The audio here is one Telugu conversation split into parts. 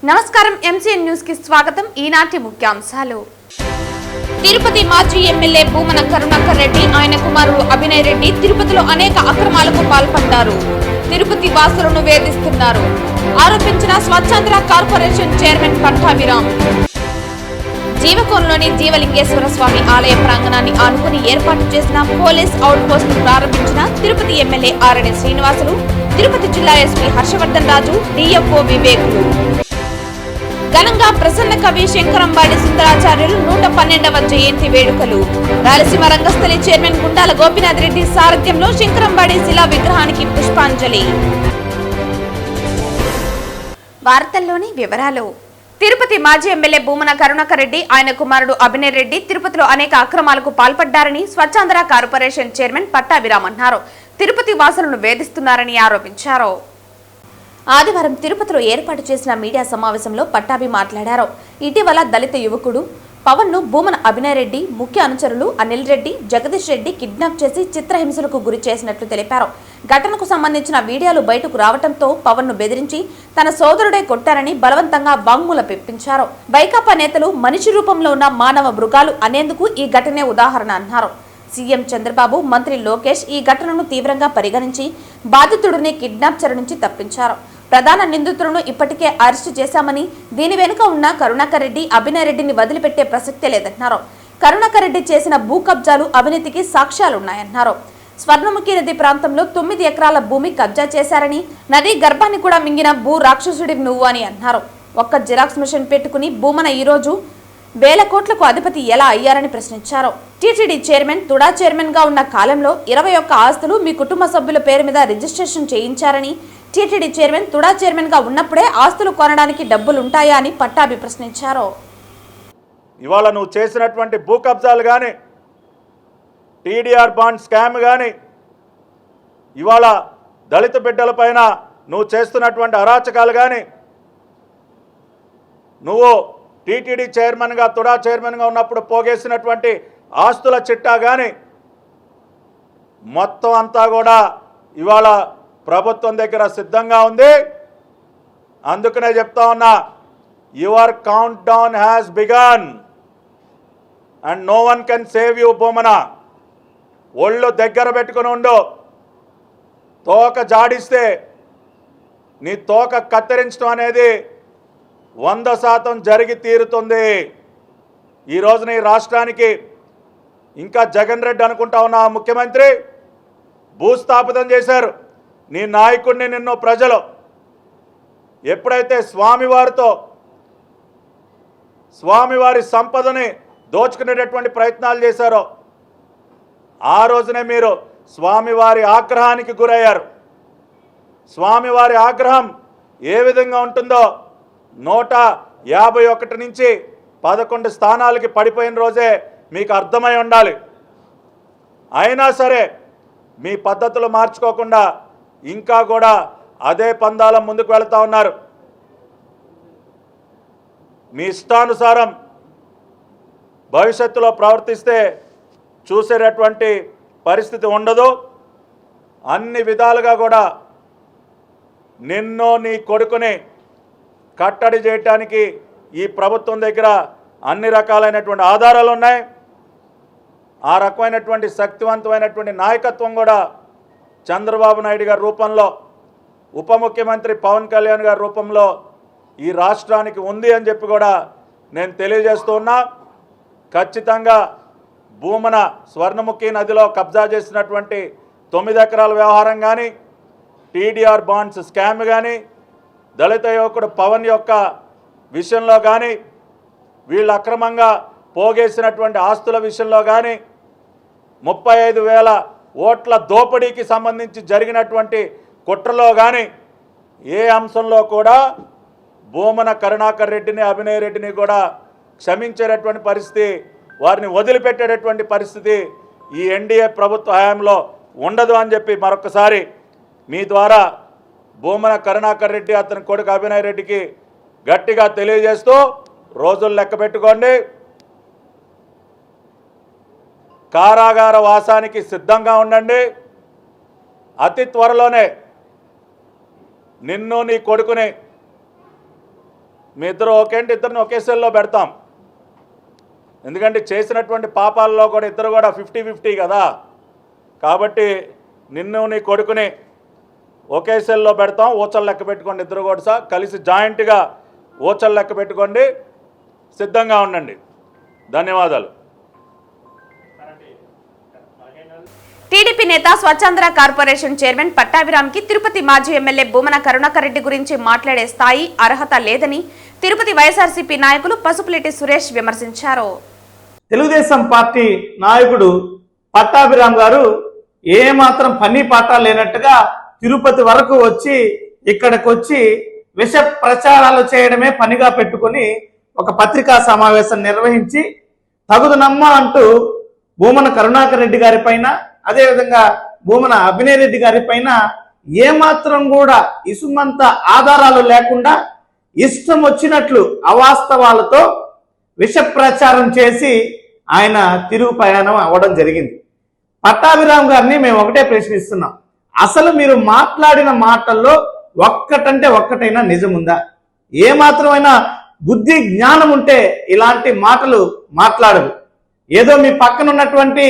నమస్కారం ఎంసీఎన్ న్యూస్ కి స్వాగతం. ఈనాటి ముఖ్యాంశాలు. తిరుపతి మాజీ ఎమ్మెల్యే భూమన కరుణాకర్ రెడ్డి ఆయన కుమారుడు అభినయ్ రెడ్డి తిరుపతిలో అనేక అక్రమాలకు పాల్పడ్డారు. తిరుపతి వాసులను వేధిస్తున్నారు ఆరోపించిన స్వచ్ఛాంధ్ర కార్పొరేషన్ చైర్మన్ పట్టాభిరామ్. జీవకోన్లోని జీవలింగేశ్వర స్వామి ఆలయ ప్రాంగణాన్ని ఆనుకుని ఏర్పాటు చేసిన పోలీస్ అవుట్ పోస్ట్ ప్రారంభించిన తిరుపతి ఎమ్మెల్యే ఆరణి శ్రీనివాసులు, తిరుపతి జిల్లా ఎస్పీ హర్షవర్ధన్ రాజు, డిఎఫ్ఓ వివేకులు. ఘనంగా ప్రసన్న కవి శంకరంబాడి సుందరాచార్యులు 112వ జయంతి వేడుకలు. రాయలసీమ రంగస్థలి చైర్మన్ గుండాల గోపీనాథ్ రెడ్డి సారథ్యంలో శంకరంబాడి శిలా విగ్రహానికి పుష్పాంజలి. వార్తల్లోని వివరాలు. తిరుపతి మాజీ ఎమ్మెల్యే భూమన కరుణాకర్ రెడ్డి ఆయన కుమారుడు అభినయ్ రెడ్డి తిరుపతిలో అనేక అక్రమాలకు పాల్పడ్డారని స్వచ్ఛాంధ్ర కార్పొరేషన్ చైర్మన్ పట్టాభిరామ్ అన్నారు. తిరుపతి వాసులను వేధిస్తున్నారని ఆరోపించారు. ఆదివారం తిరుపతిలో ఏర్పాటు చేసిన మీడియా సమావేశంలో పట్టాభి మాట్లాడారు. ఇటీవల దళిత యువకుడు పవన్ ను భూమన అభినయ్ రెడ్డి, ముఖ్య అనుచరులు అనిల్ రెడ్డి, జగదీష్ రెడ్డి కిడ్నాప్ చేసి చిత్రహింసలకు గురి చేసినట్లు తెలిపారు. ఘటనకు సంబంధించిన వీడియోలు బయటకు రావడంతో పవన్ ను బెదిరించి తన సోదరుడే కొట్టారని బలవంతంగా వాంగ్మూలం పెప్పించారు. వైకాపా నేతలు మనిషి రూపంలో ఉన్న మానవ మృగాలు అనేందుకు ఈ ఘటనే ఉదాహరణ అన్నారు. సీఎం చంద్రబాబు, మంత్రి లోకేష్ ఈ ఘటనను తీవ్రంగా పరిగణించి బాధితుడిని కిడ్నాప్ చెర నుంచి తప్పించారు. ప్రధాన నిందితులను ఇప్పటికే అరెస్టు చేశామని, దీని వెనుక ఉన్న కరుణాకర్ రెడ్డి, అభినయ్ రెడ్డిని వదిలిపెట్టే ప్రసక్తే లేదన్నారు. కరుణాకర్ రెడ్డి చేసిన భూ కబ్జాలు, అవినీతికి సాక్ష్యాలున్నాయన్నారు. స్వర్ణముఖి నది ప్రాంతంలో 9 ఎకరాల భూమి కబ్జా చేశారని, నదీ గర్భాన్ని కూడా మింగిన భూ రాక్షసుడి నువ్వు అని అన్నారు. ఒక్క జిరాక్స్ మిషన్ పెట్టుకుని భూమన ఈరోజు వేల కోట్లకు అధిపతి ఎలా అయ్యారని ప్రశ్నించారు. టీటీడీ చైర్మన్, తుడా చైర్మన్ గా ఉన్న కాలంలో 21 ఆస్తులు మీ కుటుంబ సభ్యుల పేరు మీద రిజిస్ట్రేషన్ చేయించారని, టీటీడీ చైర్మన్, తుడా చైర్మన్ గా ఉన్నప్పుడే ఆస్తులు కొనడానికి డబ్బులుంటాయా అని పట్టాభి ప్రశ్నించారు. ఇవాళ నువ్వు చేసినటువంటి భూ కబ్జాలు కానీ, టీడీఆర్ బాండ్ స్కామ్ కానీ, ఇవాళ దళిత బిడ్డల పైన నువ్వు చేస్తున్నటువంటి అరాచకాలు కానీ, నువ్వు టీటీడీ చైర్మన్గా, తుడా చైర్మన్గా ఉన్నప్పుడు పోగేసినటువంటి ఆస్తుల చిట్టా కానీ మొత్తం అంతా కూడా ఇవాళ ప్రభుత్వం దగ్గర సిద్ధంగా ఉంది. అందుకనే చెప్తా ఉన్నా, your countdown has begun and no one can save you Bhumana. ఒళ్ళు దగ్గర పెట్టుకుని ఉండు. తోక జాడిస్తే నీ తోక కత్తిరించడం అనేది 100% జరిగి తీరుతుంది. ఈ రోజున ఈ రాష్ట్రానికి ఇంకా జగన్ రెడ్డి అనుకుంటా ఉన్న ముఖ్యమంత్రి భూస్థాపితం చేశారు. నీ నాయకుడిని, నిన్ను ప్రజలు ఎప్పుడైతే స్వామివారి సంపదని దోచుకునేటటువంటి ప్రయత్నాలు చేశారో ఆ రోజునే మీరు స్వామివారి ఆగ్రహానికి గురయ్యారు. స్వామివారి ఆగ్రహం ఏ విధంగా ఉంటుందో 151 నుంచి 11 స్థానాలకి పడిపోయిన రోజే మీకు అర్థమై ఉండాలి. అయినా సరే మీ పద్ధతులు మార్చుకోకుండా ఇంకా కూడా అదే పందాల ముందుకు వెళుతూ ఉన్నారు. మీ ఇష్టానుసారం భవిష్యత్తులో ప్రవర్తిస్తే చూసేటటువంటి పరిస్థితి ఉండదు. అన్ని విధాలుగా కూడా నిన్ను, నీ కొడుకుని కట్టడి చేయటానికి ఈ ప్రభుత్వం దగ్గర అన్ని రకాలైనటువంటి ఆధారాలు ఉన్నాయి. ఆ రకమైనటువంటి శక్తివంతమైనటువంటి నాయకత్వం కూడా చంద్రబాబు నాయుడు గారి రూపంలో, ఉప ముఖ్యమంత్రి పవన్ కళ్యాణ్ గారి రూపంలో ఈ రాష్ట్రానికి ఉంది అని చెప్పి కూడా నేను తెలియజేస్తూ ఉన్నా. ఖచ్చితంగా భూమన స్వర్ణముఖి నదిలో కబ్జా చేసినటువంటి 9 ఎకరాల వ్యవహారం కానీ, టీడీఆర్ బాండ్స్ స్కామ్ కానీ, దళిత యువకుడు పవన్ యొక్క విషయంలో కానీ, వీళ్ళు అక్రమంగా పోగేసినటువంటి ఆస్తుల విషయంలో కానీ, 35,000 ఓట్ల దోపిడీకి సంబంధించి జరిగినటువంటి కుట్రలో కానీ ఏ అంశంలో కూడా భూమన కరుణాకర్ రెడ్డిని, అభినయ్ రెడ్డిని కూడా క్షమించేటటువంటి పరిస్థితి, వారిని వదిలిపెట్టేటటువంటి పరిస్థితి ఈ ఎన్డీఏ ప్రభుత్వ హయాంలో ఉండదు అని చెప్పి మరొకసారి మీ ద్వారా భూమన కరుణాకర్ రెడ్డి, అతని కొడుకు అభినయ్ రెడ్డికి గట్టిగా తెలియజేస్తూ రోజులు లెక్క పెట్టుకోండి. కారాగార వాసానికి సిద్ధంగా ఉండండి. అతి త్వరలోనే నిన్ను, నీ కొడుకుని మీ ఇద్దరు ఓకే అంటే ఇద్దరిని ఒకే సెల్లో పెడతాం. ఎందుకంటే చేసినటువంటి పాపాల్లో కూడా ఇద్దరు కూడా 50-50 కదా. కాబట్టి నిన్ను నీ కొడుకుని ఒకే సెల్లో పెడతాం. ఊచలు లెక్క పెట్టుకోండి, ఇద్దరు కూడా కలిసి జాయింట్గా ఊచలు లెక్క పెట్టుకోండి, సిద్ధంగా ఉండండి. ధన్యవాదాలు. టీడీపీ నేత స్వచ్ఛాంధ్ర కార్పొరేషన్ చైర్మన్ పట్టాభిరామ్కి తిరుపతి మాజీ ఎమ్మెల్యే భూమన కరుణాకర్ రెడ్డి గురించి మాట్లాడే స్థాయి, అర్హత లేదని తిరుపతి వైఎస్ఆర్సీపీ నాయకులు పసుపులేటి సురేష్ విమర్శించారు. తెలుగుదేశం పార్టీ నాయకుడు పట్టాభిరామ్ గారు ఏమాత్రం పని పాట లేనట్టుగా తిరుపతి వరకు వచ్చి ఇక్కడికి వచ్చి విష ప్రచారాలు చేయడమే పనిగా పెట్టుకుని ఒక పత్రికా సమావేశం నిర్వహించి తగుదనమ్మ అంటూ భూమన కరుణాకర్ రెడ్డి గారి పైన, అదేవిధంగా భూమన అభినయ్ రెడ్డి గారి పైన ఏమాత్రం కూడా ఇసుమంత ఆధారాలు లేకుండా ఇష్టం వచ్చినట్లు అవాస్తవాలతో విష ప్రచారం చేసి ఆయన తిరుగు ప్రయాణం అవ్వడం జరిగింది. పట్టాభిరామ్ గారిని మేము ఒకటే ప్రశ్నిస్తున్నాం, అసలు మీరు మాట్లాడిన మాటల్లో ఒక్కటంటే ఒక్కటైనా నిజముందా? ఏ మాత్రమైనా బుద్ధి జ్ఞానం ఉంటే ఇలాంటి మాటలు మాట్లాడదు. ఏదో మీ పక్కన ఉన్నటువంటి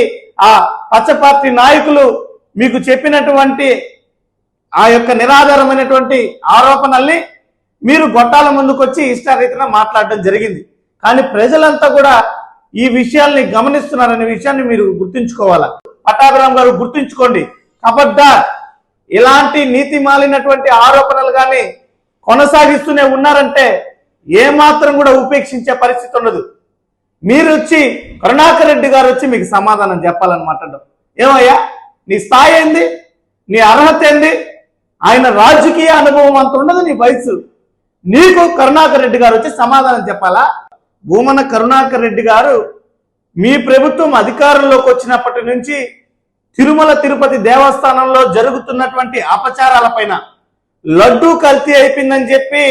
ఆ పచ్చపార్టీ నాయకులు మీకు చెప్పినటువంటి ఆ యొక్క నిరాధారమైనటువంటి ఆరోపణల్ని మీరు గొట్టాల ముందుకొచ్చి ఇష్టారీతిన మాట్లాడడం జరిగింది. కానీ ప్రజలంతా కూడా ఈ విషయాల్ని గమనిస్తున్నారనే విషయాన్ని మీరు గుర్తుంచుకోవాలా. పట్టాభిరామ్ గారు గుర్తుంచుకోండి, ఖబర్దార్ ఇలాంటి నీతి మాలినటువంటి ఆరోపణలు కానీ కొనసాగిస్తూనే ఉన్నారంటే ఏమాత్రం కూడా ఉపేక్షించే పరిస్థితి ఉండదు. మీరు వచ్చి కరుణాకర్ రెడ్డి గారు వచ్చి మీకు సమాధానం చెప్పాలన్నమాట. ఏమయ్యా నీ స్థాయి ఏంది, నీ అర్హత ఏంది? ఆయన రాజకీయ అనుభవం అంత ఉండదు నీ వయసు. నీకు కరుణాకర్ రెడ్డి గారు వచ్చి సమాధానం చెప్పాలా? భూమన కరుణాకర్ రెడ్డి గారు మీ ప్రభుత్వం అధికారంలోకి వచ్చినప్పటి నుంచి తిరుమల తిరుపతి దేవస్థానంలో జరుగుతున్నటువంటి అపచారాలపైన, లడ్డూ కల్తీ అయిపోయిందని చెప్పి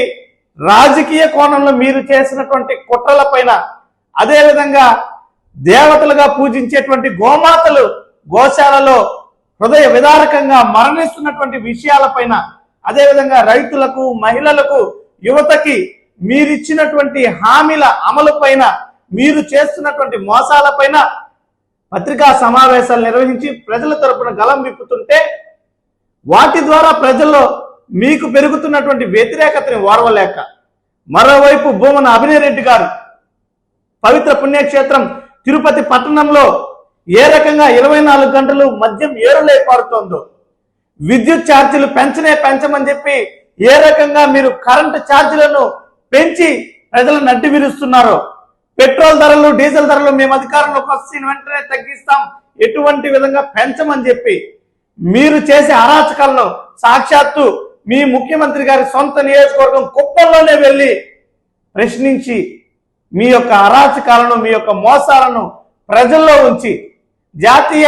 రాజకీయ కోణంలో మీరు చేసినటువంటి కుట్రలపైన, అదేవిధంగా దేవతలుగా పూజించేటువంటి గోమాతలు గోశాలలో హృదయ విదారకంగా మరణిస్తున్నటువంటి విషయాలపైన, అదేవిధంగా రైతులకు, మహిళలకు, యువతకి మీరిచ్చినటువంటి హామీల అమలు పైన, మీరు చేస్తున్నటువంటి మోసాలపైన పత్రికా సమావేశాలు నిర్వహించి ప్రజల తరపున గలం విప్పుతుంటే వాటి ద్వారా ప్రజల్లో మీకు పెరుగుతున్నటువంటి వ్యతిరేకతని ఓర్వలేక, మరోవైపు భూమన అభినయ్ రెడ్డి గారు పవిత్ర పుణ్యక్షేత్రం తిరుపతి పట్టణంలో ఏ రకంగా 24 గంటలు మద్యం ఏరులై పారుతోందో, విద్యుత్ ఛార్జీలు పెంచమని చెప్పి ఏ రకంగా మీరు కరెంటు ఛార్జీలను పెంచి ప్రజలను అడ్డు విరుస్తున్నారో, పెట్రోల్ ధరలు, డీజిల్ ధరలు మేము అధికారంలోకి వచ్చిన వెంటనే తగ్గిస్తాం, ఎటువంటి విధంగా పెంచమని చెప్పి మీరు చేసే అరాచకాలను సాక్షాత్తు మీ ముఖ్యమంత్రి గారి సొంత నియోజకవర్గం కుప్పంలోనే వెళ్ళి ప్రశ్నించి మీ యొక్క అరాచకాలను, మీ యొక్క మోసాలను ప్రజల్లో ఉంచి జాతీయ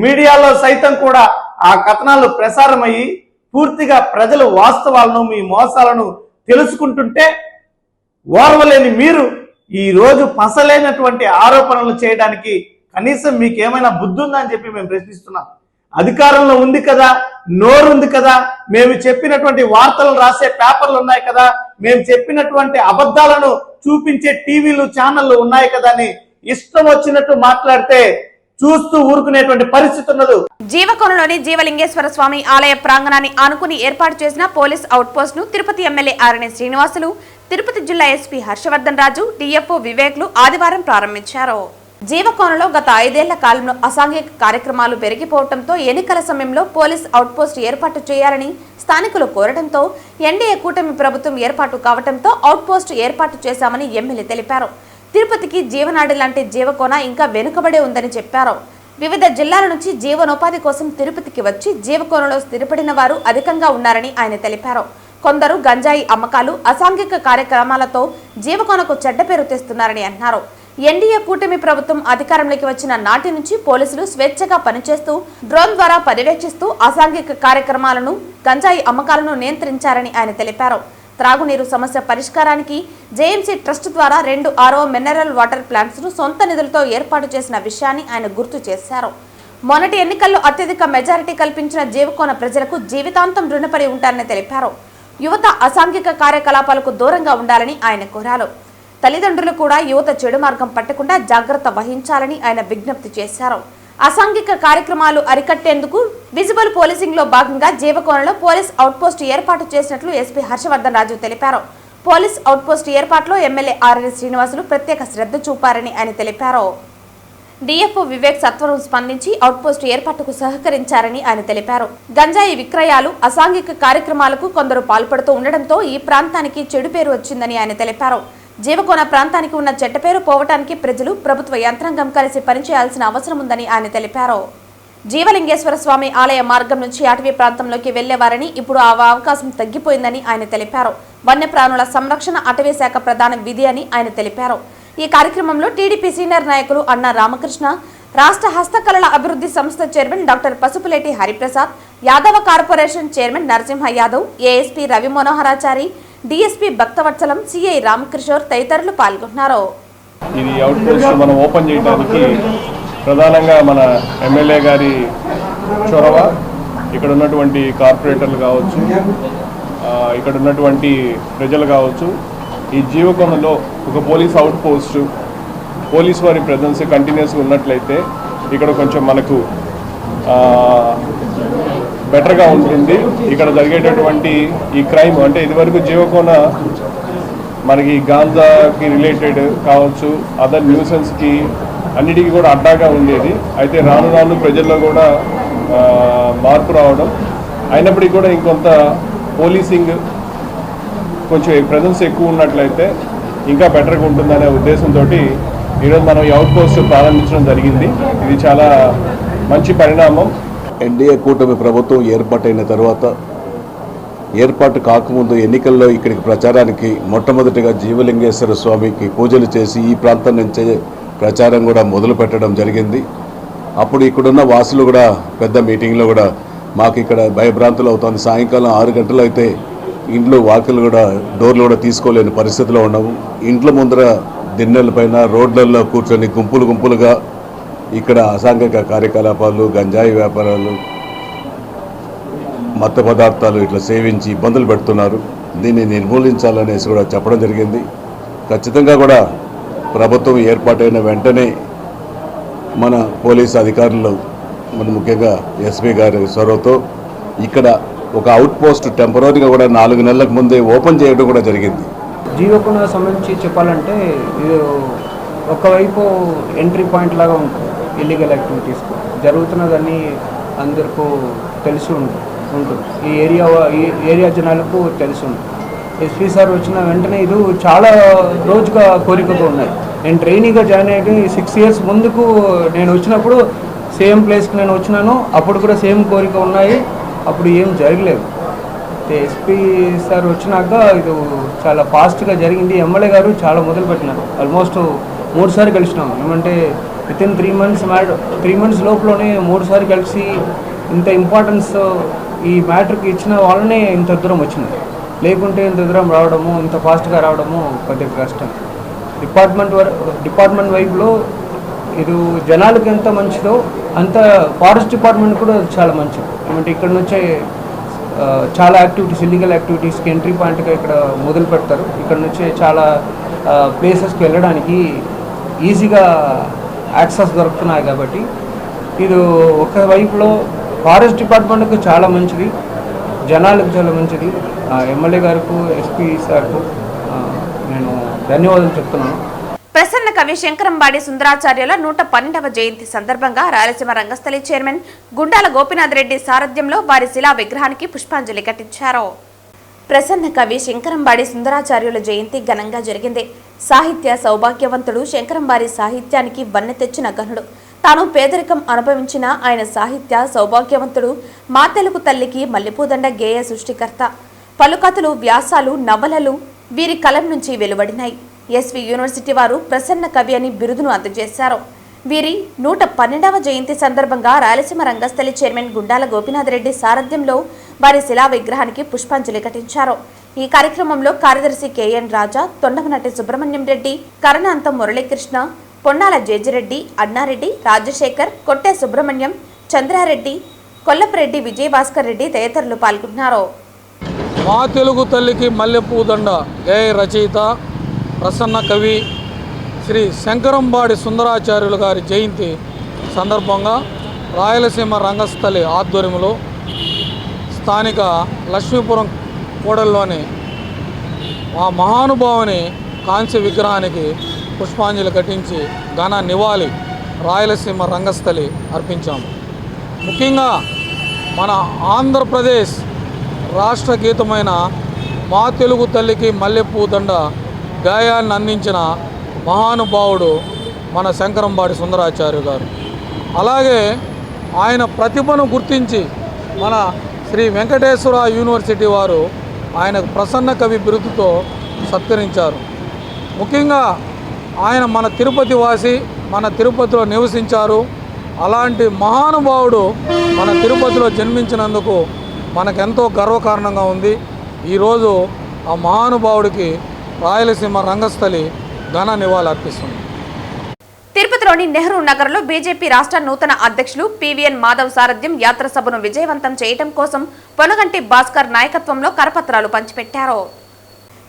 మీడియాలో సైతం కూడా ఆ కథనాలు ప్రసారమయ్యి పూర్తిగా ప్రజలు వాస్తవాలను, మీ మోసాలను తెలుసుకుంటుంటే ఓర్వలేని మీరు ఈ రోజు పసలేనటువంటి ఆరోపణలు చేయడానికి కనీసం మీకు ఏమైనా బుద్ధి ఉందా అని చెప్పి మేము ప్రశ్నిస్తున్నాం. అధికారంలో ఉంది కదా, నోరు ఉంది కదా, మేము చెప్పినటువంటి వార్తలు రాసే పేపర్లు ఉన్నాయి కదా, మేము చెప్పినటువంటి అబద్ధాలను చూపించే టీవీలు, ఛానళ్లు ఉన్నాయి కదా అని ఇష్టం వచ్చినట్టు మాట్లాడితే చూస్తూ ఊరుకునేటువంటి పరిస్థితి ఉండదు. జీవకోనలోని జీవలింగేశ్వర స్వామి ఆలయ ప్రాంగణాన్ని ఆనుకుని ఏర్పాటు చేసిన పోలీస్ అవుట్ పోస్ట్ ను తిరుపతి ఎమ్మెల్యే ఆర్ఎన్ శ్రీనివాసులు, తిరుపతి జిల్లా ఎస్పీ హర్షవర్ధన్ రాజు, డిఎఫ్ఓ వివేక్లు ఆదివారం ప్రారంభించారు. జీవకోనలో గత 5 ఏళ్ల కాలంలో అసాంఘిక కార్యక్రమాలు పెరిగిపోవడంతో ఎన్నికల సమయంలో పోలీస్ అవుట్ పోస్ట్ ఏర్పాటు చేయాలని స్థానికులు కోరడంతో ఎన్డీఏ కూటమి ప్రభుత్వం ఏర్పాటు కావడంతో అవుట్ పోస్ట్ ఏర్పాటు చేశామని ఎమ్మెల్యే తెలిపారు. తిరుపతికి జీవనాడి లాంటి జీవకోన ఇంకా వెనుకబడే ఉందని చెప్పారు. వివిధ జిల్లాల నుంచి జీవనోపాధి కోసం తిరుపతికి వచ్చి జీవకోనలో స్థిరపడిన వారు అధికంగా ఉన్నారని ఆయన తెలిపారు. కొందరు గంజాయి అమ్మకాలు, అసాంఘిక కార్యక్రమాలతో జీవకోనకు చెడ్డ పేరు తెస్తున్నారని అన్నారు. ఎన్డీఏ కూటమి ప్రభుత్వం అధికారంలోకి వచ్చిన నాటి నుంచి పోలీసులు స్వేచ్ఛగా పనిచేస్తూ డ్రోన్ ద్వారా పర్యవేక్షిస్తూ అసాంఘిక కార్యక్రమాలను, గంజాయి అమ్మకాలను నియంత్రించారని ఆయన తెలిపారు. త్రాగునీరు సమస్య పరిష్కారానికి జేఎంసీ ట్రస్ట్ ద్వారా 2 RO మినరల్ వాటర్ ప్లాంట్స్ ను సొంత నిధులతో ఏర్పాటు చేసిన విషయాన్ని ఆయన గుర్తు చేశారు. మొన్నటి ఎన్నికల్లో అత్యధిక మెజారిటీ కల్పించిన జీవకోన ప్రజలకు జీవితాంతం రుణపడి ఉంటారని తెలిపారు. యువత అసాంఘిక కార్యకలాపాలకు దూరంగా ఉండాలని ఆయన కోరారు. తల్లిదండ్రులు కూడా యువత చెడు మార్గం పట్టకుండా జాగ్రత్త వహించాలని ఆయన విజ్ఞప్తి చేశారు. అసాంఘిక కార్యక్రమాలు అరికట్టేందుకు విజిబుల్ పోలీసింగ్ లో భాగంగా జీవకోనలో పోలీస్ అవుట్ పోస్ట్ ఏర్పాటు చేసినట్లు ఎస్పీ హర్షవర్ధన్ రాజు తెలిపారు. పోలీస్ అవుట్ పోస్ట్ ఏర్పాటులో ఎమ్మెల్యే ఆర్ఎస్ శ్రీనివాసులు ప్రత్యేక శ్రద్ధ చూపారని ఆయన తెలిపారు. డిఎఫ్ఓ వివేక్ సత్వరం స్పందించి అవుట్ పోస్ట్ ఏర్పాటుకు సహకరించారని ఆయన తెలిపారు. గంజాయి విక్రయాలు, అసాంఘిక కార్యక్రమాలకు కొందరు పాల్పడుతూ ఉండడంతో ఈ ప్రాంతానికి చెడు పేరు వచ్చిందని ఆయన తెలిపారు. జీవకోన ప్రాంతానికి ఉన్న చెడ్డ పేరు పోవటానికి ప్రజలు, ప్రభుత్వ యంత్రాంగం కలిసి పనిచేయాల్సిన అవసరం ఉందని ఆయన తెలిపారు. జీవలింగేశ్వర స్వామి ఆలయ మార్గం నుంచి అటవీ ప్రాంతంలోకి వెళ్లేవారని ఇప్పుడు ఆ అవకాశం తగ్గిపోయిందని ఆయన తెలిపారు. వన్యప్రాణుల సంరక్షణ అటవీ శాఖ ప్రధాన విధి అని ఆయన తెలిపారు. ఈ కార్యక్రమంలో టీడీపీ సీనియర్ నాయకులు అన్న రామకృష్ణ, రాష్ట్ర హస్తకళల అభివృద్ధి సంస్థ chairman doctor Pasupuleti Hariprasad, Yadava corporation chairman Narasimha Yadav, ASP Ravi Manoharachari, DSP Bhaktavatsalam, CI Ramakishore తదితరులు పాల్గొన్నారు. ఇది అవుట్ పోస్ట్ మనం ఓపెన్ చేయడానికి ప్రధానంగా మన ఎమ్మెల్యే గారి చొరవ, ఇక్కడ ఉన్నటువంటి కార్పొరేటర్లు కావచ్చు, ఇక్కడ ఉన్నటువంటి ప్రజలు కావచ్చు, ఈ జీవకోణంలో ఒక పోలీస్ అవుట్ పోస్ట్, పోలీస్ వారి ప్రెజెన్స్ కంటిన్యూస్గా ఉన్నట్లయితే ఇక్కడ కొంచెం మనకు బెటర్గా ఉంటుంది. ఇక్కడ జరిగేటటువంటి ఈ క్రైమ్ అంటే ఇదివరకు జీవకోన మనకి గాంజాకి రిలేటెడ్ కావచ్చు, అదర్ న్యూసెన్స్కి అన్నిటికీ కూడా అడ్డాగా ఉండేది. అయితే రాను రాను ప్రజల్లో కూడా మార్పు రావడం, అయినప్పటికీ కూడా ఇంకొంత పోలీసింగ్ కొంచెం ప్రెజెన్స్ ఎక్కువ ఉన్నట్లయితే ఇంకా బెటర్గా ఉంటుందనే ఉద్దేశంతో ఈరోజు మనం ఈ అవుట్ పోస్ట్ ప్రారంభించడం జరిగింది. ఇది చాలా మంచి పరిణామం. ఎన్డీఏ కూటమి ప్రభుత్వం ఏర్పాటైన తర్వాత, ఏర్పాటు కాకముందు ఎన్నికల్లో ఇక్కడికి ప్రచారానికి మొట్టమొదటిగా జీవలింగేశ్వర స్వామికి పూజలు చేసి ఈ ప్రాంతం నుంచే ప్రచారం కూడా మొదలు పెట్టడం జరిగింది. అప్పుడు ఇక్కడున్న వాసులు కూడా పెద్ద మీటింగ్లో కూడా మాకు ఇక్కడ భయభ్రాంతులు అవుతుంది. సాయంకాలం 6 గంటలు అయితే ఇంట్లో వాకిలు కూడా డోర్లు కూడా తీసుకోలేని పరిస్థితిలో ఉన్నాము. ఇంట్ల ముందర దిన్నెల పైన రోడ్లలో కూర్చొని గుంపులు గుంపులుగా ఇక్కడ అసాంఘిక కార్యకలాపాలు, గంజాయి వ్యాపారాలు, మత్తు పదార్థాలు ఇట్లా సేవించి ఇబ్బందులు పెడుతున్నారు. దీన్ని నిర్మూలించాలనేసి కూడా చెప్పడం జరిగింది. ఖచ్చితంగా కూడా ప్రభుత్వం ఏర్పాటైన వెంటనే మన పోలీసు అధికారులు, మన ముఖ్యంగా ఎస్పీ గారి చొరవతో ఇక్కడ ఒక అవుట్ పోస్ట్ టెంపరీగా కూడా 4 నెలలకు ముందే ఓపెన్ చేయడం కూడా జరిగింది. జీవకోన సంబంధించి చెప్పాలంటే ఇది ఒకవైపు ఎంట్రీ పాయింట్ లాగా ఉంటుంది. ఇల్లీగల్ యాక్టివిటీస్ జరుగుతున్నదని అందరికీ తెలిసి ఉంటుంది. ఈ ఏరియా జనాలకు తెలిసి ఉంటుంది. ఎస్పీ సార్ వచ్చిన వెంటనే ఇది చాలా రోజుగా కోరికతో ఉన్నాయి. నేను ట్రైనీగా జాయిన్ అయ్యి 6 ఇయర్స్ ముందుకు నేను వచ్చినప్పుడు సేమ్ ప్లేస్కి నేను వచ్చినాను. అప్పుడు కూడా సేమ్ కోరిక ఉన్నాయి. అప్పుడు ఏం జరగలేదు. ఎస్పీ సార్ వచ్చినాక ఇది చాలా ఫాస్ట్గా జరిగింది. ఎమ్మెల్యే గారు చాలా మొదలుపెట్టినారు. ఆల్మోస్ట్ 3 సార్లు కలిసినాము. ఏమంటే వితిన్ 3 మంత్స్ లోపలనే 3 సార్లు కలిసి ఇంత ఇంపార్టెన్స్ ఈ మ్యాటర్కి ఇచ్చిన వాళ్ళనే ఇంత దూరం వచ్చింది. లేకుంటే ఇంత దూరం రావడము, ఇంత ఫాస్ట్గా రావడము కొద్దిగా కష్టం. డిపార్ట్మెంట్ వైపులో ఇది జనాలకు ఎంత మంచిదో అంత ఫారెస్ట్ డిపార్ట్మెంట్ కూడా చాలా మంచిది. ఏమంటే ఇక్కడ నుంచే చాలా యాక్టివిటీస్, ఇల్లీగల్ యాక్టివిటీస్కి ఎంట్రీ పాయింట్గా ఇక్కడ మొదలు పెడతారు. ఇక్కడ నుంచే చాలా ప్లేసెస్కి వెళ్ళడానికి ఈజీగా యాక్సెస్ దొరుకుతున్నాయి. కాబట్టి ఇది ఒక వైపులో ఫారెస్ట్ డిపార్ట్మెంట్కు చాలా మంచిది, జనాలకు చాలా మంచిది. ఎమ్మెల్యే గారికి, ఎస్పీ సార్కు నేను ధన్యవాదాలు చెప్తున్నాను. ప్రసన్న కవి శంకరంబాడి సుందరాచార్యుల 112వ జయంతి సందర్భంగా రాయలసీమ రంగస్థలి చైర్మన్ గుండాల గోపీనాథ్ రెడ్డి సారథ్యంలో వారి శిలా విగ్రహానికి పుష్పాంజలి ఘటించారు. ప్రసన్న కవి శంకరంబాడి సుందరాచార్యుల జయంతి ఘనంగా జరిగింది. సాహిత్య సౌభాగ్యవంతుడు శంకరంబాడి సాహిత్యానికి వన్నె తెచ్చిన ఘనుడు. తాను పేదరికం అనుభవించిన ఆయన సాహిత్య సౌభాగ్యవంతుడు. మా తెలుగు తల్లికి మల్లెపూదండ గేయ సృష్టికర్త. పలుకథలు, వ్యాసాలు, నవలలు వీరి కలం నుంచి వెలువడినాయి. ఎస్వి యూనివర్సిటీ వారు ప్రసన్న కవి అని బిరుదును అందజేశారు. వీరి 112వ జయంతి సందర్భంగా రాయలసీమ రంగస్థలి చైర్మన్ గుండాల గోపీనాథ్ రెడ్డి సారథ్యంలో వారి శిలా విగ్రహానికి పుష్పాంజలి ఘటించారు. ఈ కార్యక్రమంలో కార్యదర్శి కెఎన్ రాజా, తొండమనటి సుబ్రహ్మణ్యం రెడ్డి, కరణాంతం మురళీకృష్ణ, పొన్నాల జేజిరెడ్డి, అన్నారెడ్డి, రాజశేఖర్, కొట్టే సుబ్రహ్మణ్యం, చంద్రారెడ్డి, కొల్లపరెడ్డి, విజయభాస్కర్ రెడ్డి తదితరులు పాల్గొన్నారు. మా తెలుగు తల్లికి మల్లెపూదండ గేయ రచయిత ప్రసన్న కవి శ్రీ శంకరంబాడి సుందరాచార్యులు గారి జయంతి సందర్భంగా రాయలసీమ రంగస్థలి ఆధ్వర్యంలో స్థానిక లక్ష్మీపురం కూడలిలోని ఆ మహానుభావుని కాంస్య విగ్రహానికి పుష్పాంజలి ఘటించి ఘన నివాళి రాయలసీమ రంగస్థలి అర్పించాము. ముఖ్యంగా మన ఆంధ్రప్రదేశ్ రాష్ట్ర గీతమైన మా తెలుగు తల్లికి మల్లెపూదండ గాయాన్ని అందించిన మహానుభావుడు మన శంకరంబాడి సుందరాచార్య గారు. అలాగే ఆయన ప్రతిభను గుర్తించి మన శ్రీ వెంకటేశ్వర యూనివర్సిటీ వారు ఆయనకు ప్రసన్న కవి బిరుదుతో సత్కరించారు. ముఖ్యంగా ఆయన మన తిరుపతి వాసి, మన తిరుపతిలో నివసించారు. అలాంటి మహానుభావుడు మన తిరుపతిలో జన్మించినందుకు మనకెంతో గర్వకారణంగా ఉంది. ఈరోజు ఆ మహానుభావుడికి రాయలసీమ రంగస్థలి ఘన నివాళి అర్పిస్తుంది. తిరుపతిలోని నెహ్రూ నగర్లో బీజేపీ రాష్ట్ర నూతన అధ్యక్షులు పివిఎన్ మాధవ్ సారథ్యం యాత్ర సభను విజయవంతం చేయడం కోసం పొనగంటి భాస్కర్ నాయకత్వంలో కరపత్రాలు పంచిపెట్టారు.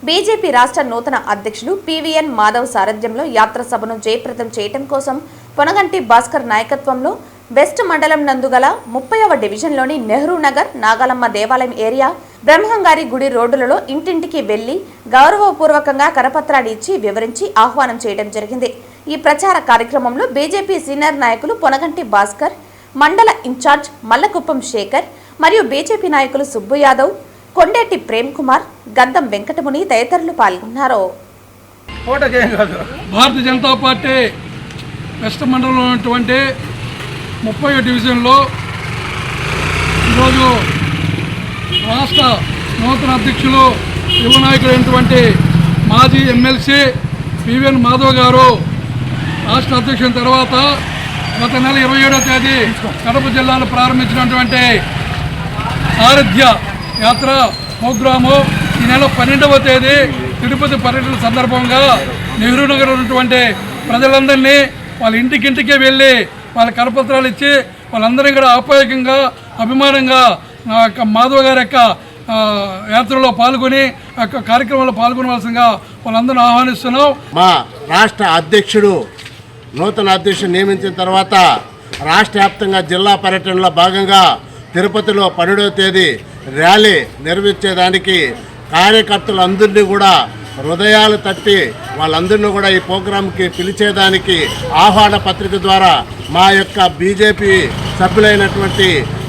బీజేపీ రాష్ట్ర నూతన అధ్యక్షులు పివిఎన్ మాధవ్ సారథ్యంలో యాత్ర సభను జయప్రదం చేయడం కోసం పొనగంటి భాస్కర్ నాయకత్వంలో వెస్ట్ మండలం నందుగల 30వ డివిజన్లోని నెహ్రూ నగర్, నాగాలమ్మ దేవాలయం ఏరియా, బ్రహ్మంగారి గుడి రోడ్డులలో ఇంటింటికి వెళ్లి గౌరవపూర్వకంగా కరపత్రాలు ఇచ్చి వివరించి ఆహ్వానం చేయడం జరిగింది. ఈ ప్రచార కార్యక్రమంలో బీజేపీ సీనియర్ నాయకులు పొనగంటి భాస్కర్, మండల ఇన్ఛార్జ్ మల్లకుప్పం శేఖర్ మరియు బీజేపీ నాయకులు సుబ్బు యాదవ్, కొండేటి ప్రేమ్ కుమార్, గద్దం వెంకటముని తదితరులు పాల్గొన్నారు. భారతీయ జనతా పార్టీ వెస్ట్ మండలంలో ఉన్నటువంటి 30వ డివిజన్లో ఈరోజు రాష్ట్ర నూతన అధ్యక్షులు యువ నాయకుడైనటువంటి మాజీ ఎమ్మెల్సీ పివిఎన్ మాధవ్ గారు రాష్ట్ర అధ్యక్షుల తర్వాత గత నెల 27వ తేదీ కడప జిల్లాలో ప్రారంభించినటువంటి సారథ్య యాత్ర ప్రోగ్రాము ఈ నెల 12వ తేదీ తిరుపతి పర్యటన సందర్భంగా నెహ్రూ నగర్ ఉన్నటువంటి ప్రజలందరినీ వాళ్ళ ఇంటికింటికే వెళ్ళి వాళ్ళ కరపత్రాలు ఇచ్చి వాళ్ళందరినీ కూడా ఆప్యాయంగా అభిమానంగా మాధవ్ గారి యొక్క యాత్రలో పాల్గొని ఆ కార్యక్రమంలో పాల్గొనవలసిందిగా వాళ్ళందరూ ఆహ్వానిస్తున్నాం. మా రాష్ట్ర అధ్యక్షుడు నూతన అధ్యక్షుడు నియమించిన తర్వాత రాష్ట్ర వ్యాప్తంగా జిల్లా పర్యటనలో భాగంగా తిరుపతిలో 12వ తేదీ ర్యాలీ నిర్వహించేదానికి కార్యకర్తలందరినీ కూడా హృదయాలు తట్టి వాళ్ళందరినీ కూడా ఈ ప్రోగ్రాంకి పిలిచేదానికి ఆహ్వాన పత్రిక ద్వారా మా యొక్క బీజేపీ సభ్యులైనటువంటి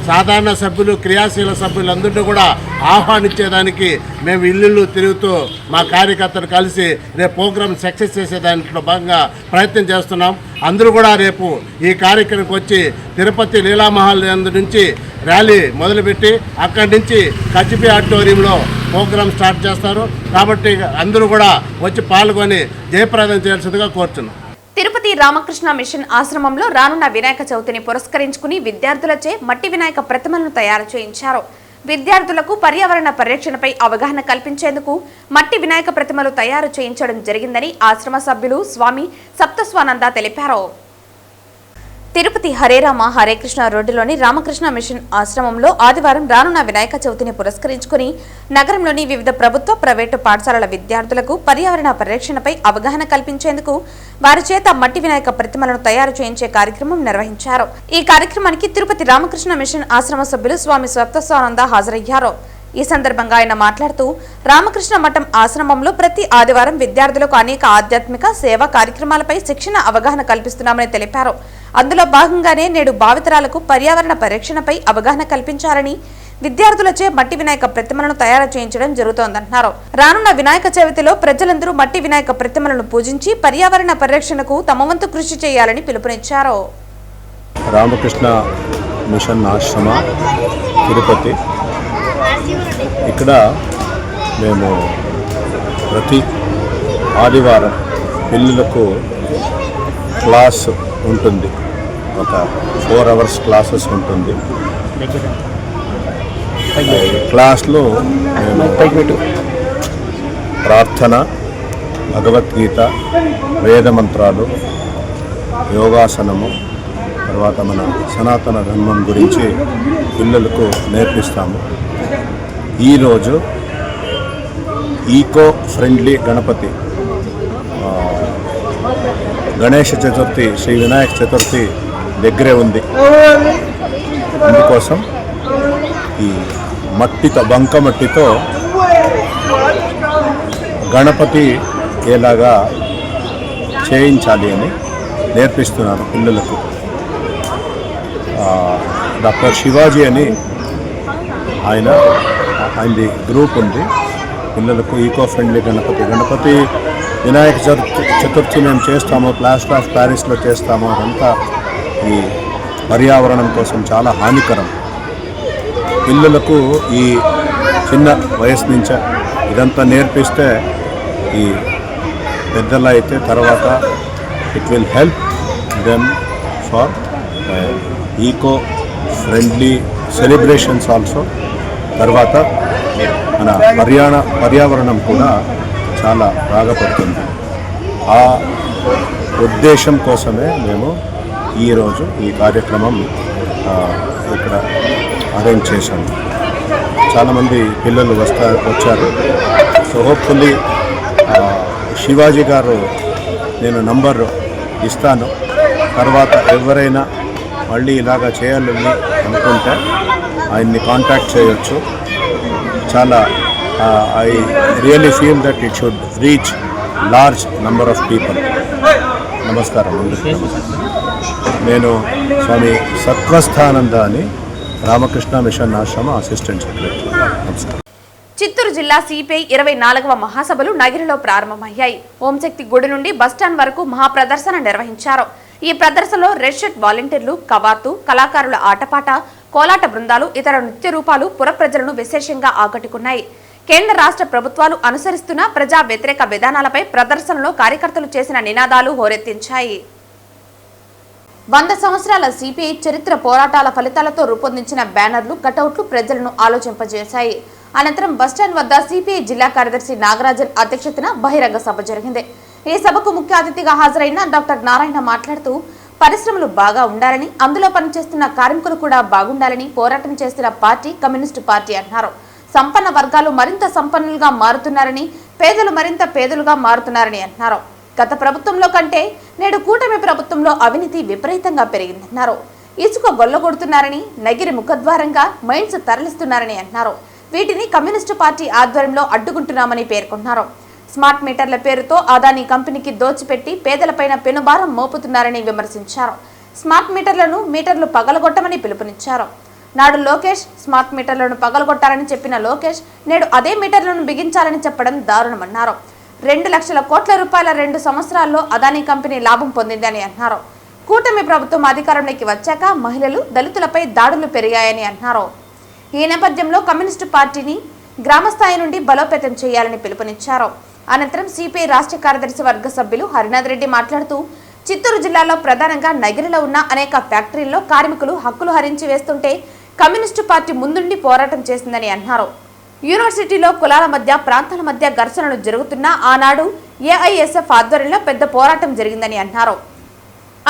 సాధారణ సభ్యులు, క్రియాశీల సభ్యులందరినీ కూడా ఆహ్వానించేదానికి మేము ఇల్లు తిరుగుతూ మా కార్యకర్తలు కలిసి రేపు ప్రోగ్రాం సక్సెస్ చేసే దాంట్లో భాగంగా ప్రయత్నం చేస్తున్నాం. అందరూ కూడా రేపు ఈ కార్యక్రమానికి వచ్చి తిరుపతి లీలామహల్ నుంచి ర్యాలీ మొదలుపెట్టి అక్కడి నుంచి కచ్చిపి ఆడిటోరియంలో ప్రోగ్రాం స్టార్ట్ చేస్తారు. కాబట్టి అందరూ కూడా వచ్చి పాల్గొని జయప్రదం చేయాల్సిందిగా కోరుతున్నాం. తిరుపతి రామకృష్ణ మిషన్ ఆశ్రమంలో రానున్న వినాయక చవితిని పురస్కరించుకుని విద్యార్థులచే మట్టి వినాయక ప్రతిమలను తయారు చేయించారు. విద్యార్థులకు పర్యావరణ పరిరక్షణపై అవగాహన కల్పించేందుకు మట్టి వినాయక ప్రతిమలు తయారు చేయించడం జరిగిందని ఆశ్రమ సభ్యులు స్వామి సప్తస్వానంద తెలిపారు. తిరుపతి హరేరామ హరేకృష్ణ రోడ్డులోని రామకృష్ణ మిషన్ ఆశ్రమంలో ఆదివారం రానున్న వినాయక చవితిని పురస్కరించుకుని నగరంలోని వివిధ ప్రభుత్వ, ప్రైవేటు పాఠశాలల విద్యార్థులకు పర్యావరణ పరిరక్షణపై అవగాహన కల్పించేందుకు వారి చేత మట్టి వినాయక ప్రతిమలను తయారు చేయించే కార్యక్రమం నిర్వహించారు. ఈ కార్యక్రమానికి తిరుపతి రామకృష్ణ మిషన్ ఆశ్రమ సభ్యులు స్వామి సప్తస్వానంద హాజరయ్యారు. ఈ సందర్భంగా ఆయన మాట్లాడుతూ రామకృష్ణ మఠం ఆశ్రమంలో ప్రతి ఆదివారం విద్యార్థులకు అనేక ఆధ్యాత్మిక సేవా కార్యక్రమాలపై శిక్షణ అవగాహన కల్పిస్తున్నామని తెలిపారు. అందులో భాగంగానే నేడు భావితరాలకు పర్యావరణ పరిరక్షణపై అవగాహన కల్పించాలని విద్యార్థులచే మట్టి వినాయక ప్రతిమలను తయారు చేయించడం జరుగుతోందన్నారు. రానున్న వినాయక చవితిలో ప్రజలందరూ మట్టి వినాయక ప్రతిమలను పూజించి పర్యావరణ పరిరక్షణకు తమ వంతు కృషి చేయాలని పిలుపునిచ్చారు. రామకృష్ణ మిషన్ ఆశ్రమ తిరుపతి, ఇక్కడ మేము ప్రతి ఆదివారం పిల్లలకు క్లాస్ ఉంటుంది. ఒక 4 hours క్లాసెస్ ఉంటుంది. క్లాస్లో మేము ప్రార్థన, భగవద్గీత, వేద మంత్రాలు, యోగాసనము, తర్వాత మన సనాతన ధర్మం గురించి పిల్లలకు నేర్పిస్తాము. ఈరోజు ఈకో ఫ్రెండ్లీ గణపతి గణేష చతుర్థి శ్రీ వినాయక చతుర్థి దగ్గరే ఉంది. అందుకోసం ఈ మట్టితో బంకమట్టితో గణపతి ఎలాగా చేయించాలి అని నేర్పిస్తున్నారు పిల్లలకు. డాక్టర్ శివాజీ అని ఆయనది గ్రూప్ ఉంది. పిల్లలకు ఈకో ఫ్రెండ్లీ గణపతి వినాయక చతుర్థి మేము చేస్తాము, ప్లాస్టర్ ఆఫ్ ప్యారిస్లో చేస్తాము. అదంతా ఈ పర్యావరణం కోసం చాలా హానికరం. పిల్లలకు ఈ చిన్న వయసు నుంచే ఇదంతా నేర్పిస్తే ఈ పెద్దలు అయితే తర్వాత it will help them for eco friendly celebrations also. తర్వాత మన పర్యావరణం కూడా చాలా బాగుపడుతుంది. ఆ ఉద్దేశం కోసమే మేము ఈరోజు ఈ కార్యక్రమం ఇక్కడ అరేంజ్ చేశాము. చాలామంది పిల్లలు వచ్చారు. సో హోప్ఫుల్లీ శివాజీ గారు నేను నంబర్ ఇస్తాను. తర్వాత ఎవరైనా మళ్ళీ ఇలాగా చేయాలని అనుకుంటే ఆయన్ని కాంటాక్ట్ చేయొచ్చు. చాలా I really feel that it should reach large number of people. నమస్కారం. నేను స్వామి సత్వస్థానంద అని రామకృష్ణ మిషన్ ఆశ్రమ అసిస్టెంట్ సెక్రటరీ. నమస్కారం. చిత్తూరు జిల్లా సిపిఐ 24వ మహాసభలు నగిరిలో ప్రారంభమయ్యాయి. ఓంశక్తి గుడి నుండి బస్టాండ్ వరకు మహాప్రదర్శన నిర్వహించారు. ఈ ప్రదర్శనలో రెడ్ షర్ట్ వాలంటీర్లు, కవాతు కళాకారుల ఆటపాట, కోలాట బృందాలు, ఇతర నృత్య రూపాలు పుర ప్రజలను విశేషంగా ఆకట్టుకున్నాయి. కేంద్ర రాష్ట్ర ప్రభుత్వాలు అనుసరిస్తున్న ప్రజా వ్యతిరేక విధానాలపై ప్రదర్శనలో కార్యకర్తలు చేసిన నినాదాలు హోరెత్తించాయి. 100 సంవత్సరాల సిపిఐ చరిత్ర పోరాటాల ఫలితాలతో రూపొందించిన బ్యానర్లు, కటౌట్లు ప్రజలను ఆలోచింపజేశాయి. అనంతరం బస్టాండ్ వద్ద సిపిఐ జిల్లా కార్యదర్శి నాగరాజన్ అధ్యక్షతన బహిరంగ సభ జరిగింది. ఈ సభకు ముఖ్య అతిథిగా హాజరైన డాక్టర్ నారాయణ మాట్లాడుతూ పరిశ్రమలు బాగా ఉండాలని, అందులో పనిచేస్తున్న కార్మికులు కూడా బాగుండాలని పోరాటం చేస్తున్న పార్టీ కమ్యూనిస్టు పార్టీ అన్నారు. సంపన్న వర్గాలు మరింత సంపన్నులుగా మారుతున్నారని, పేదలు మరింత పేదలుగా మారుతున్నారని అన్నారు. గత ప్రభుత్వంలో కంటే నేడు కూటమి ప్రభుత్వంలో అవినీతి విపరీతంగా పెరిగిందన్నారు. ఇసుక గొల్లగొడుతున్నారని, నగిరి ముఖద్వారంగా మైన్స్ తరలిస్తున్నారని అన్నారు. వీటిని కమ్యూనిస్టు పార్టీ ఆధ్వర్యంలో అడ్డుకుంటున్నామని పేర్కొన్నారు. స్మార్ట్ మీటర్ల పేరుతో అదానీ కంపెనీకి దోచిపెట్టి పేదలపైన పెనుభారం మోపుతున్నారని విమర్శించారు. స్మార్ట్ మీటర్లు పగలగొట్టమని పిలుపునిచ్చారు. నాడు లోకేష్ స్మార్ట్ మీటర్లను పగలగొట్టారని చెప్పిన లోకేష్ నేడు అదే మీటర్లను బిగించాలని చెప్పడం దారుణమన్నారు. 2 లక్షల కోట్ల రూపాయల 2 సంవత్సరాల్లో అదానీ కంపెనీ లాభం పొందిందని అన్నారు. కూటమి ప్రభుత్వం అధికారంలోకి వచ్చాక మహిళలు, దళితులపై దాడులు పెరిగాయని అన్నారు. ఈ నేపథ్యంలో కమ్యూనిస్టు పార్టీని గ్రామస్థాయి నుండి బలోపేతం చేయాలని పిలుపునిచ్చారు. అనంతరం సిపిఐ రాష్ట్ర కార్యదర్శి వర్గ సభ్యులు హరినాథ్ రెడ్డి మాట్లాడుతూ చిత్తూరు జిల్లాలో ప్రధానంగా నగిరిలో ఉన్న అనేక ఫ్యాక్టరీల్లో కార్మికులు హక్కులు హరించి వేస్తుంటే కమ్యూనిస్టు పార్టీ ముందుండి పోరాటం చేసిందని అన్నారు. యూనివర్సిటీలో కులాల మధ్య, ప్రాంతాల మధ్య ఘర్షణలు జరుగుతున్నా ఆనాడు ఏఐఎస్ఎఫ్ ఆధ్వర్యంలో పెద్ద పోరాటం జరిగిందని అన్నారు.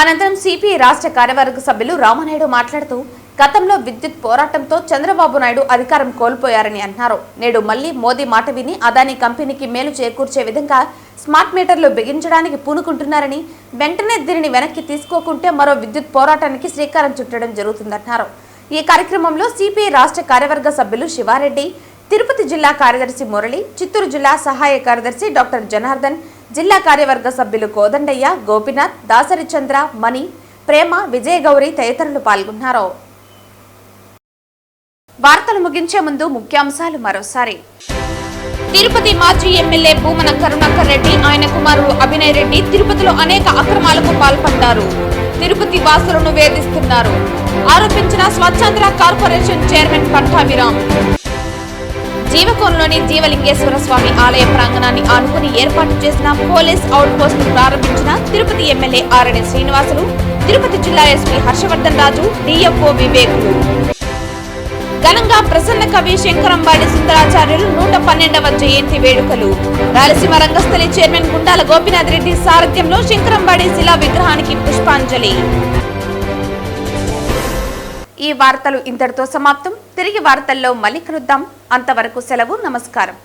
అనంతరం సిపిఐ రాష్ట్ర కార్యవర్గ సభ్యులు రామనాయుడు మాట్లాడుతూ గతంలో విద్యుత్ పోరాటంతో చంద్రబాబు నాయుడు అధికారం కోల్పోయారని అన్నారు. నేడు మళ్లీ మోదీ మాట విని అదానీ కంపెనీకి మేలు చేకూర్చే విధంగా స్మార్ట్ మీటర్లు బిగించడానికి పూనుకుంటున్నారని, వెంటనే దీనిని వెనక్కి తీసుకోకుంటే మరో విద్యుత్ పోరాటానికి శ్రీకారం చుట్టడం జరుగుతుందన్నారు. ఈ కార్యక్రమంలో సిపిఐ రాష్ట్ర కార్యవర్గ సభ్యులు శివారెడ్డి, తిరుపతి జిల్లా కార్యదర్శి మురళి, చిత్తూరు జిల్లా సహాయ కార్యదర్శి డాక్టర్ జనార్దన్, జిల్లా కార్యవర్గ సభ్యులు కోదండయ్య, గోపినాథ్, దాసరి చంద్ర, మణి, ప్రేమ, విజయగౌరి తదితరులు పాల్గొన్నారు. వార్తలు ముగించే ముందు ముఖ్యాంశాలు మరోసారి. తిరుపతి మాజీ ఎమ్మెల్యే భూమన కరుణాకర్ రెడ్డి, ఆయన కుమారుడు అభినయ్ రెడ్డి తిరుపతిలో అనేక అక్రమాలకు పాల్పడ్డారు. తిరుపతి వాసులను వేధిస్తున్నారు ఆరోపించిన స్వచ్ఛాంధ్ర కార్పొరేషన్ చైర్మన్ పట్టాభిరామ్. జీవకోన్లోని జీవలింగేశ్వర స్వామి ఆలయ ప్రాంగణాన్ని ఆనుకుని ఏర్పాటు చేసిన పోలీస్ అవుట్ పోస్ట్ ప్రారంభించిన తిరుపతి ఎమ్మెల్యే ఆరణి శ్రీనివాసులు, తిరుపతి జిల్లా ఎస్పీ హర్షవర్ధన్ రాజు, డిఎఫ్ఓ వివేకులు. ఘనంగా ప్రసన్న కవి శంకరంబాడి సుందరాచార్యులు 112వ జయంతి వేడుకలు. రాయలసీమ రంగస్థలి చైర్మన్ గుండాల గోపినాథ్ రెడ్డి సారథ్యంలో శంకరంబాడి శిలా విగ్రహానికి పుష్పాంజలి. ఈ వార్తలు ఇంతటితో సమాప్తం. తిరిగి వార్తల్లో మళ్ళీ కలుద్దాం. అంతవరకు సెలవు. నమస్కారం.